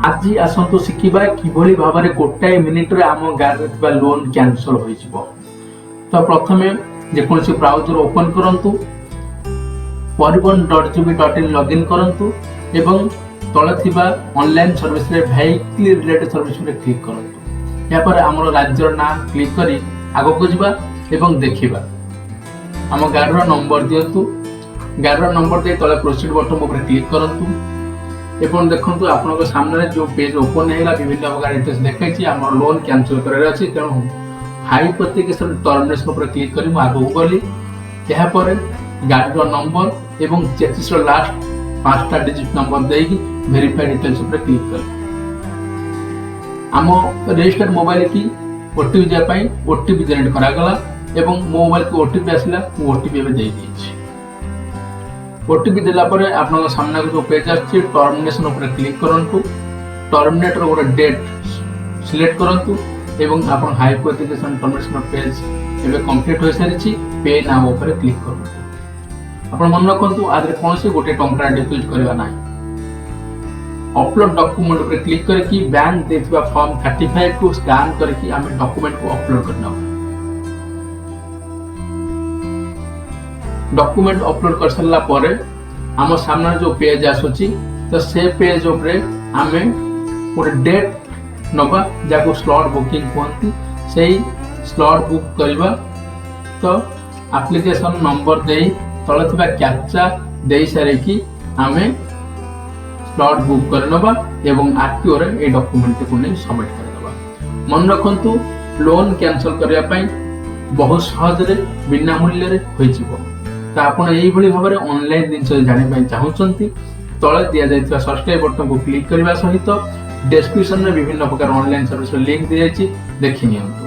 আজি আসন্তু শিখিবা কিভাবে ভাবে গোটাଏ মিনিটରେ ଆମ ଗାଡ଼ିରେ ଥିବା লোন କ୍ୟାନସଲ ହୋଇଯିବ। ତ ପ୍ରଥମେ ଯେକୌଣସି ବ୍ରାଉଜର ଓପନ କରନ୍ତୁ, ପରିବହନ.gov.in ଲଗ୍ଇନ କରନ୍ତୁ ଏବଂ ତଳେ ଥିବା ଅନଲାଇନ ସର୍ଭିସରେ ଭେହିକିଲ ରିଲେଟେଡ୍ ସର୍ଭିସ ଉପରେ କ୍ଲିକ୍ କରନ୍ତୁ। ଏହାପରେ ଆମର ରାଜ୍ୟର ନାଁ କ୍ଲିକ୍ କରି ଆଗକୁ ଯିବା ଏବଂ ଦେଖିବା ଆମ ଗାଡ଼ିର ନମ୍ବର ଦିଅନ୍ତୁ। ଗାଡ଼ିର ନମ୍ବର ଦେଇ ତଳେ ପ୍ରୋସିଡ୍ ବଟନ ଉପରେ କ୍ଲିକ୍ କରନ୍ତୁ এবং দেখন্তু আপনার সামনে যে পেজ ওপন হয়ে গেল বিভিন্ন প্রকার ডিটেলস দেখাইছি আমার লোন ক্যানসেল করার আছে তেমন হাইপোথিকেশন টর্মিনেশন উপরে ক্লিক করি মু আগুক গলি এরপরে গাড়ির নম্বর এবং চেসিসর লাস্ট 5টা ডিজিট নম্বর ଦେଇକି ভেরিফাই ডিটেলস উপরে ক্লিক করি আম রেজিস্টার্ড মোবাইল কি ওটিপি যা পাই ওটিপি জেনারেট করা গলা এবং মোবাইল কি ওটিপি আসলা ওটিপি এবে দেই দিয়েছি। ओटीपी देला परे आपन सामने जो पेज आछि टर्मिनेशन ऊपर क्लिक करंतु टर्मिनेटर गोटे डेट सिलेक्ट करंतु एवं आपन हाइपोथेकेशन टर्मिनेशन पेज एबे कंप्लीट होय सारिछि पे नाउ ऊपर क्लिक करंतु। आपन मन रखंतु आदरे कोनसे गोटे टंका डिपॉजिट करबा नाही। अपलोड डॉक्यूमेंट ऊपर क्लिक करके बैंक देथिबा फॉर्म 35 को स्कैन करके हम डॉक्यूमेंट को अपलोड करना। डॉक्यूमेंट अपलोड कर सारा पर आम सामने जो पेज आसुची तो से पेज उपरे आमे गोटे डेट नबा जाको स्लॉट बुकिंग कहती से स्लॉट बुक करवा। तो एप्लिकेशन नंबर दे तले थिबा कैप्चा दे सारे कि आमे स्लॉट बुक कर नबा एवं आरटीओ रे ए डॉक्यूमेंट को नै सबमिट कर दबा। मन रखंतु लोन कैंसिल करिया पई बहुत सहज रे बिना मूल्य रे होई जिवो। तो आपण यही भाव में ऑनलाइन जिनस जानापी चाहूँगी तले दि जाइए सब्सक्राइब बटन को क्लिक करने सहित डिस्क्रिप्शन में विभिन्न प्रकार ऑनलाइन सर्विस लिंक दी जाइए देखि नियंतु।